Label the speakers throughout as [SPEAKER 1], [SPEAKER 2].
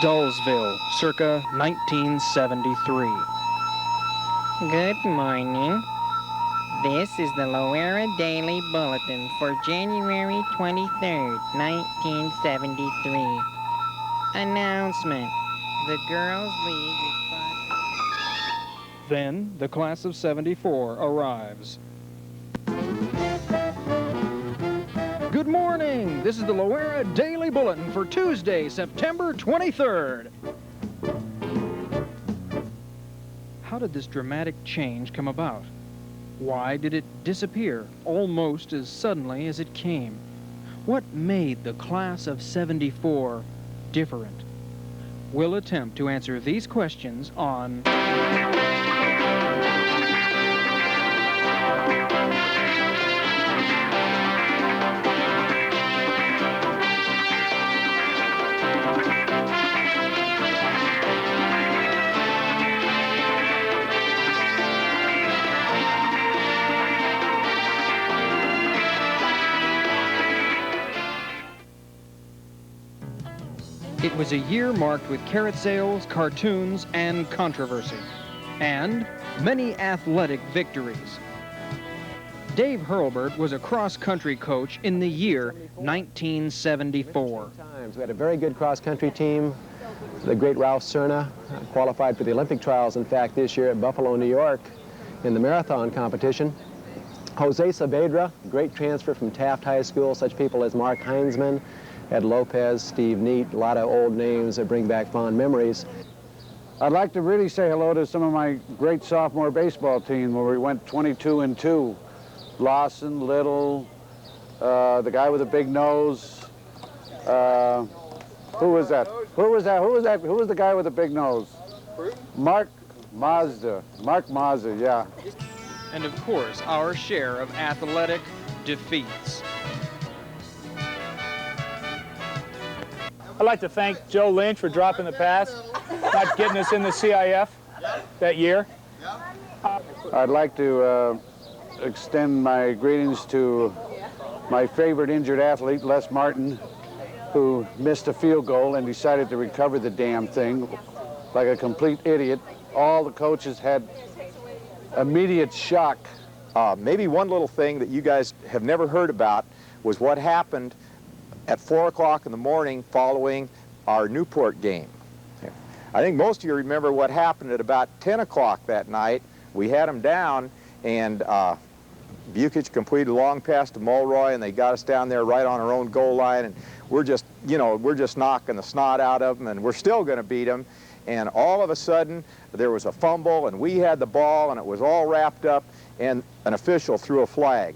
[SPEAKER 1] Dullsville, circa 1973.
[SPEAKER 2] Good morning. This is the Loara Daily Bulletin for January 23rd, 1973. Announcement. The Girls League is
[SPEAKER 1] Then the class of 74 arrives. Good morning! This is the Loara Daily Bulletin for Tuesday, September 23rd. How did this dramatic change come about? Why did it disappear almost as suddenly as it came? What made the class of 74 different? We'll attempt to answer these questions on It was a year marked with carrot sales, cartoons, and controversy, and many athletic victories. Dave Hurlburt was a cross-country coach in the year 1974.
[SPEAKER 3] We had a very good cross-country team. The great Ralph Cerna qualified for the Olympic trials, in fact, this year at Buffalo, New York, in the marathon competition. Jose Saavedra, great transfer from Taft High School, such people as Mark Heinzman, Ed Lopez, Steve Neat, a lot of old names that bring back fond memories.
[SPEAKER 4] I'd like to really say hello to some of my great sophomore baseball team where we went 22-2. Lawson, Little, the guy with the big nose. Who was that? Who was the guy with the big nose? Mark Mazda, yeah.
[SPEAKER 1] And of course, our share of athletic defeats.
[SPEAKER 5] I'd like to thank Joe Lynch for dropping the pass, not getting us in the CIF that year.
[SPEAKER 4] I'd like to extend my greetings to my favorite injured athlete, Les Martin, who missed a field goal and decided to recover the damn thing like a complete idiot. All the coaches had immediate shock.
[SPEAKER 6] Maybe one little thing that you guys have never heard about was what happened at 4 o'clock in the morning following our Newport game. I think most of you remember what happened at about 10 o'clock that night. We had them down, and Bukic completed a long pass to Mulroy, and they got us down there right on our own goal line, and we're just knocking the snot out of them, and we're still going to beat them. And all of a sudden, there was a fumble, and we had the ball, and it was all wrapped up, and an official threw a flag.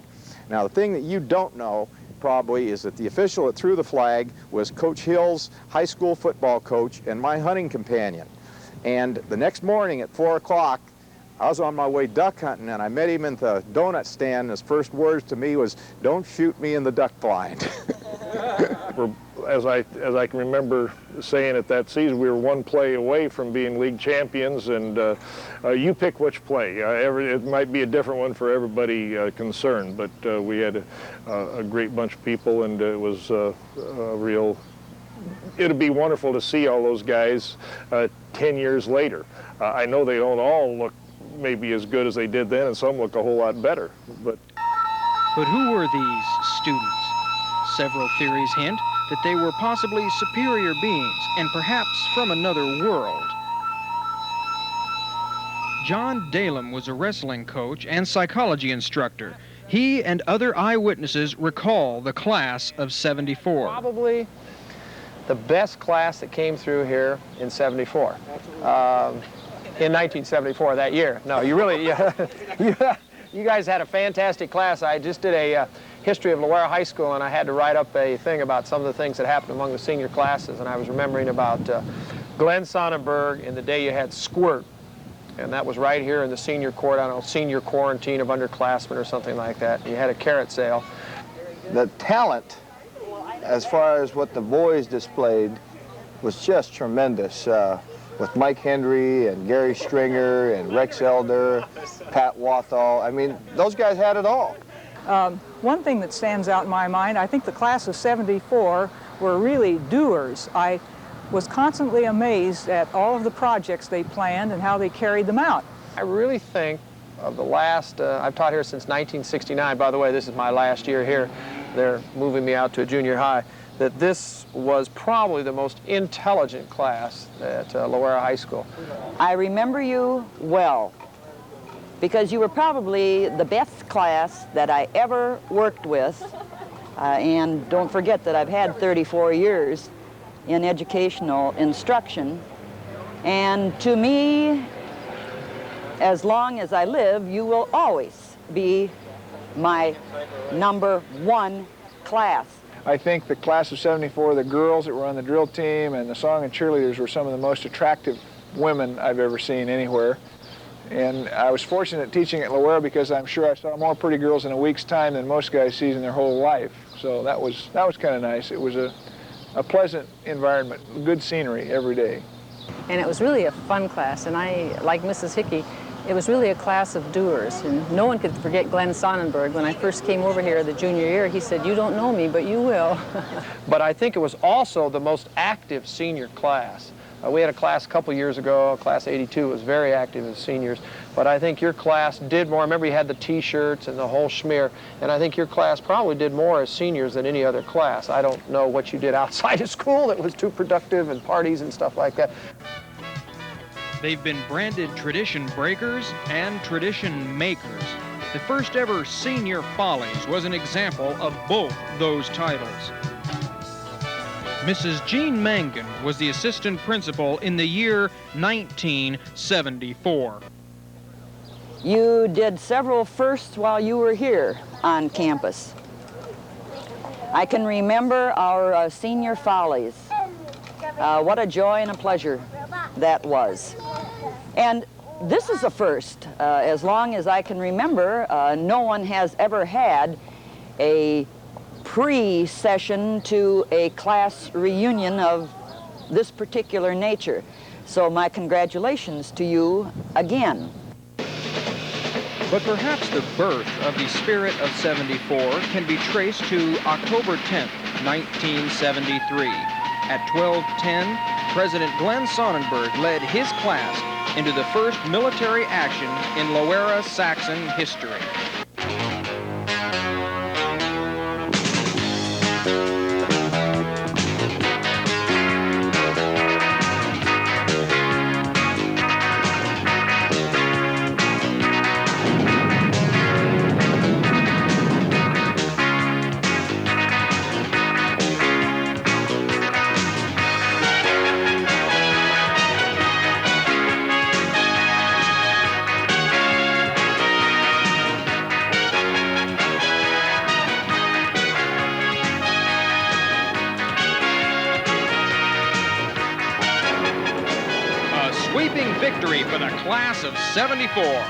[SPEAKER 6] Now, the thing that you don't know probably is that the official that threw the flag was Coach Hill's high school football coach and my hunting companion. And the next morning at 4 o'clock, I was on my way duck hunting, and I met him at the donut stand, and his first words to me was, "Don't shoot me in the duck blind."
[SPEAKER 7] As I can remember saying it that season, we were one play away from being league champions, and you pick which play. It might be a different one for everybody concerned, but we had a great bunch of people, and it was it'd be wonderful to see all those guys 10 years later. I know they don't all look maybe as good as they did then, and some look a whole lot better. But
[SPEAKER 1] who were these students? Several theories hint that they were possibly superior beings and perhaps from another world. John Dalem was a wrestling coach and psychology instructor. He and other eyewitnesses recall the class of 74.
[SPEAKER 3] Probably the best class that came through here in 74. In 1974, that year. No, you really, you guys had a fantastic class. I just did a history of Loara High School, and I had to write up a thing about some of the things that happened among the senior classes, and I was remembering about Glenn Sonnenberg in the day you had Squirt, and that was right here in the senior court, I don't know, senior quarantine of underclassmen or something like that. You had a carrot sale.
[SPEAKER 8] The talent, as far as what the boys displayed, was just tremendous. With Mike Hendry and Gary Stringer and Rex Elder, Pat Wathall. I mean, those guys had it all.
[SPEAKER 9] One thing that stands out in my mind, I think the class of 74 were really doers. I was constantly amazed at all of the projects they planned and how they carried them out.
[SPEAKER 3] I really think of the last, I've taught here since 1969. By the way, this is my last year here. They're moving me out to a junior high. That this was probably the most intelligent class at Loara High School.
[SPEAKER 10] I remember you well because you were probably the best class that I ever worked with. And don't forget that I've had 34 years in educational instruction. And to me, as long as I live, you will always be my #1 class.
[SPEAKER 11] I think the class of '74, the girls that were on the drill team and the song and cheerleaders were some of the most attractive women I've ever seen anywhere. And I was fortunate teaching at Loara because I'm sure I saw more pretty girls in a week's time than most guys see in their whole life. So that was kind of nice. It was a pleasant environment, good scenery every day.
[SPEAKER 12] And it was really a fun class, and I, like Mrs. Hickey, it was really a class of doers, and no one could forget Glenn Sonnenberg. When I first came over here the junior year, he said, "You don't know me, but you will."
[SPEAKER 3] But I think it was also the most active senior class. We had a class a couple years ago, class 82 was very active as seniors, but I think your class did more. Remember, you had the t-shirts and the whole schmear, and I think your class probably did more as seniors than any other class. I don't know what you did outside of school that was too productive and parties and stuff like that.
[SPEAKER 1] They've been branded tradition breakers and tradition makers. The first ever Senior Follies was an example of both those titles. Mrs. Jean Mangan was the assistant principal in the year 1974.
[SPEAKER 10] You did several firsts while you were here on campus. I can remember our Senior Follies. What a joy and a pleasure that was. And this is a first. As long as I can remember, no one has ever had a pre-session to a class reunion of this particular nature. So my congratulations to you again.
[SPEAKER 1] But perhaps the birth of the spirit of 74 can be traced to October 10th, 1973. At 12:10, President Glenn Sonnenberg led his class into the first military action in Loara Saxon history. Sweeping victory for the class of 74.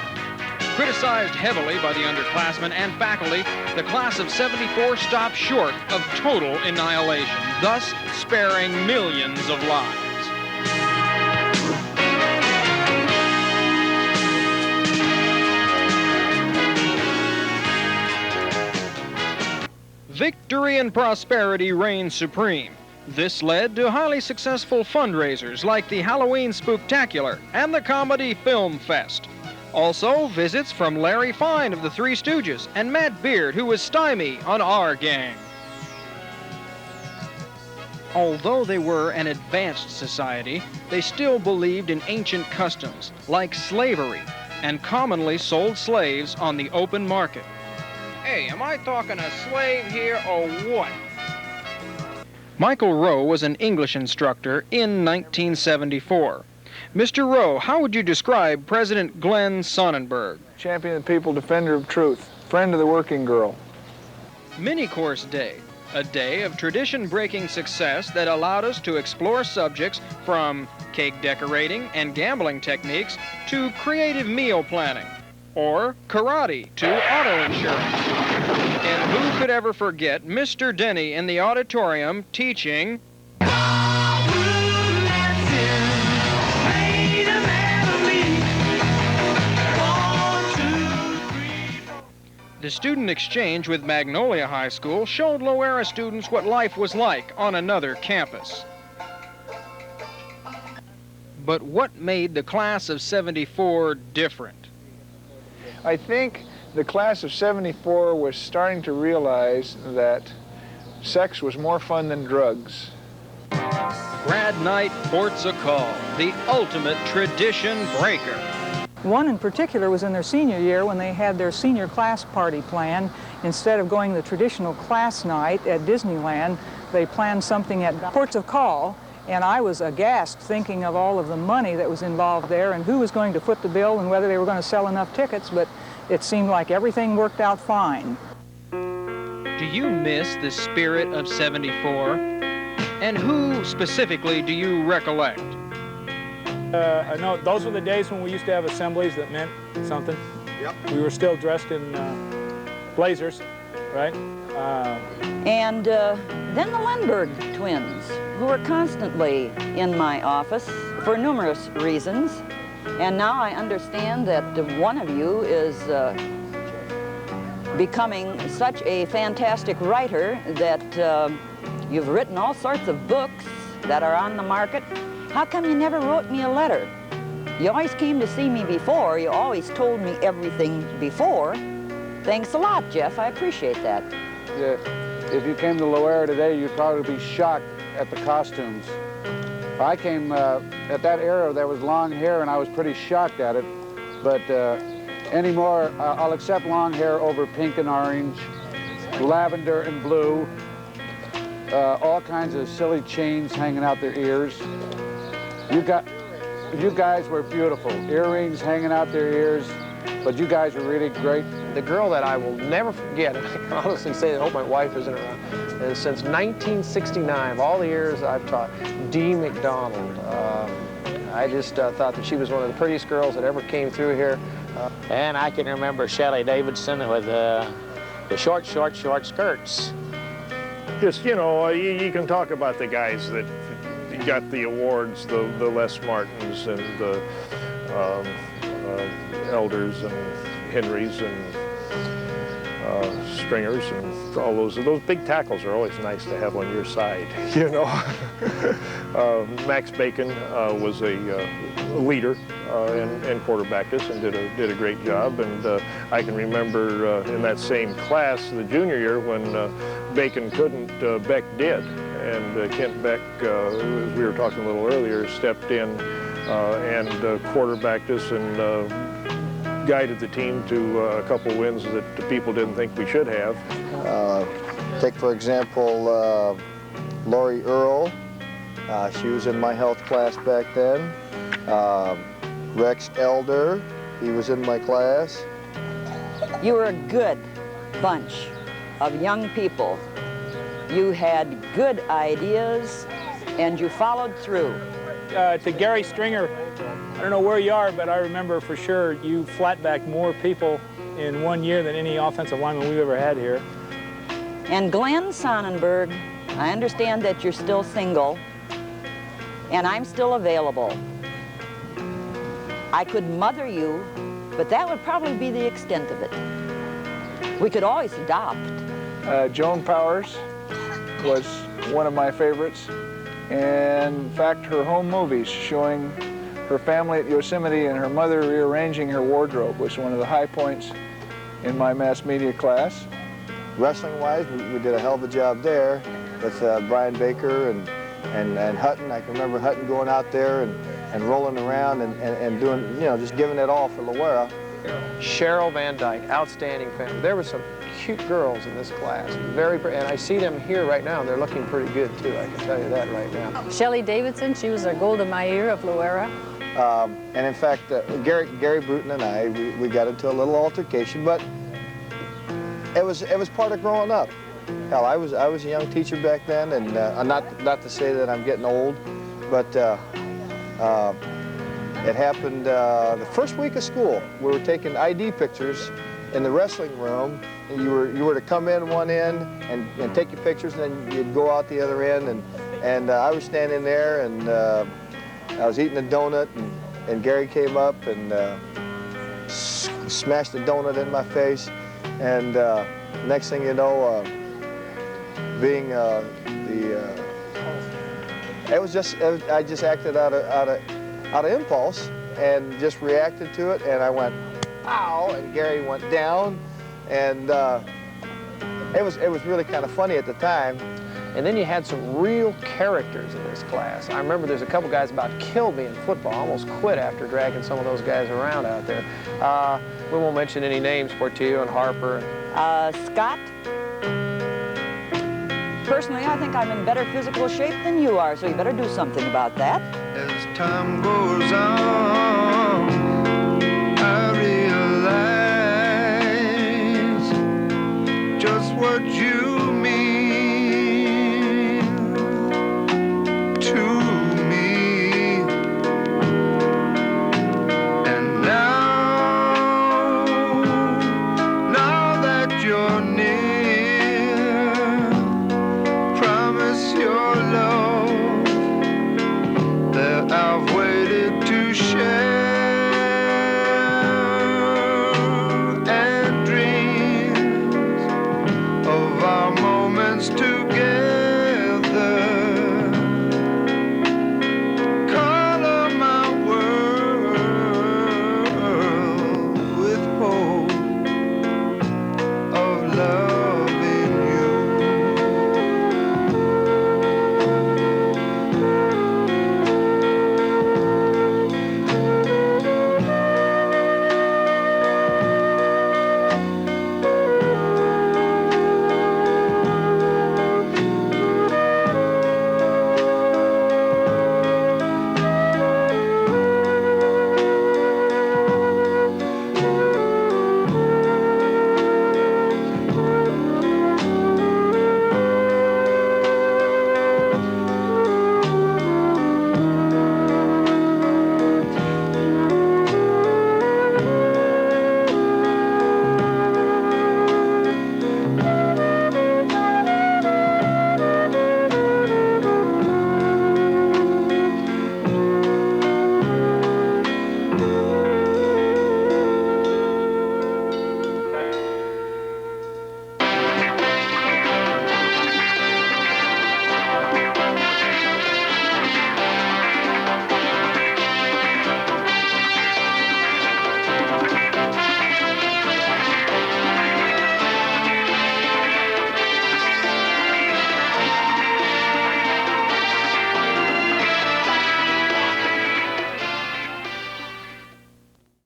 [SPEAKER 1] Criticized heavily by the underclassmen and faculty, the class of 74 stopped short of total annihilation, thus sparing millions of lives. Victory and prosperity reigned supreme. This led to highly successful fundraisers like the Halloween Spooktacular and the Comedy Film Fest. Also, visits from Larry Fine of the Three Stooges and Matt Beard, who was stymie on our gang. Although they were an advanced society, they still believed in ancient customs, like slavery, and commonly sold slaves on the open market. Hey, am I talking a slave here or what? Michael Rowe was an English instructor in 1974. Mr. Rowe, how would you describe President Glenn Sonnenberg?
[SPEAKER 11] Champion of the people, defender of truth, friend of the working girl.
[SPEAKER 1] Mini-course day, a day of tradition-breaking success that allowed us to explore subjects from cake decorating and gambling techniques to creative meal planning, or karate to auto insurance. And who could ever forget Mr. Denny in the auditorium teaching The student exchange with Magnolia High School showed Loara students what life was like on another campus. But what made the class of '74 different?
[SPEAKER 11] I think the class of '74 was starting to realize that sex was more fun than drugs.
[SPEAKER 1] Grad night ports a call, the ultimate tradition breaker.
[SPEAKER 9] One in particular was in their senior year when they had their senior class party planned. Instead of going the traditional class night at Disneyland, they planned something at Ports of Call, and I was aghast thinking of all of the money that was involved there and who was going to foot the bill and whether they were going to sell enough tickets, but it seemed like everything worked out fine.
[SPEAKER 1] Do you miss the spirit of '74? And who specifically do you recollect?
[SPEAKER 5] I know those were the days when we used to have assemblies that meant something. Yep. We were still dressed in blazers, right?
[SPEAKER 10] And then the Lindbergh twins, who were constantly in my office for numerous reasons. And now I understand that one of you is becoming such a fantastic writer that you've written all sorts of books that are on the market. How come you never wrote me a letter? You always came to see me before. You always told me everything before. Thanks a lot, Jeff. I appreciate that.
[SPEAKER 4] Yeah, if you came to Loara today, you'd probably be shocked at the costumes. I came at that era, there was long hair, and I was pretty shocked at it. But anymore, I'll accept long hair over pink and orange, lavender and blue, all kinds of silly chains hanging out their ears. You guys were beautiful. Earrings hanging out their ears, but you guys were really great.
[SPEAKER 3] The girl that I will never forget, and I can honestly say that I hope my wife isn't around, is since 1969, of all the years I've taught, Dee McDonald. I just thought that she was one of the prettiest girls that ever came through here.
[SPEAKER 2] And I can remember Shelley Davidson with the short skirts.
[SPEAKER 7] Just, you know, you can talk about the guys that got the awards, the Les Martins and the Elders and Henrys and Stringers and all those big tackles are always nice to have on your side, you know. Max Bacon was a leader and quarterbacked us and did a great job. And I can remember in that same class, the junior year, when Bacon couldn't, Beck did. And Kent Beck, as we were talking a little earlier, stepped in and quarterbacked us and guided the team to a couple wins that the people didn't think we should have.
[SPEAKER 8] Take, for example, Lori Earl. She was in my health class back then. Rex Elder, he was in my class.
[SPEAKER 10] You were a good bunch of young people. You had good ideas, and you followed through.
[SPEAKER 5] To Gary Stringer, I don't know where you are, but I remember for sure you flatbacked more people in 1 year than any offensive lineman we've ever had here.
[SPEAKER 10] And Glenn Sonnenberg, I understand that you're still single, and I'm still available. I could mother you, but that would probably be the extent of it. We could always adopt.
[SPEAKER 11] Joan Powers was one of my favorites. And in fact, her home movies showing her family at Yosemite and her mother rearranging her wardrobe was one of the high points in my mass media class.
[SPEAKER 8] Wrestling-wise, we did a hell of a job there with Brian Baker and Hutton. I can remember Hutton going out there and rolling around and doing, you know, just giving it all for Loara.
[SPEAKER 3] Cheryl Van Dyke, outstanding family. There were some cute girls in this class, and I see them here right now, and they're looking pretty good too, I can tell you that right now.
[SPEAKER 12] Shelley Davidson, she was our Golda Meir of Loara.
[SPEAKER 8] And in fact, Gary Bruton and I, we got into a little altercation, but it was part of growing up. Hell, I was a young teacher back then, and not to say that I'm getting old, but it happened the first week of school. We were taking ID pictures in the wrestling room. And you were to come in one end and take your pictures, and then you'd go out the other end. And I was standing there, and I was eating a donut, and Gary came up and smashed the donut in my face. And next thing you know, I just acted out of out of impulse and just reacted to it, and I went, ow, and Gary went down, and it was really kind of funny at the time.
[SPEAKER 3] And then you had some real characters in this class. I remember there's a couple guys about killed me in football. I almost quit after dragging some of those guys around out there. We won't mention any names, Portillo and Harper.
[SPEAKER 10] Scott, personally, I think I'm in better physical shape than you are, so you better do something about that.
[SPEAKER 13] As time goes on, I realize just what you mean to me. And now that you're near, promise your love that I've waited to share, and dreams of our moments together.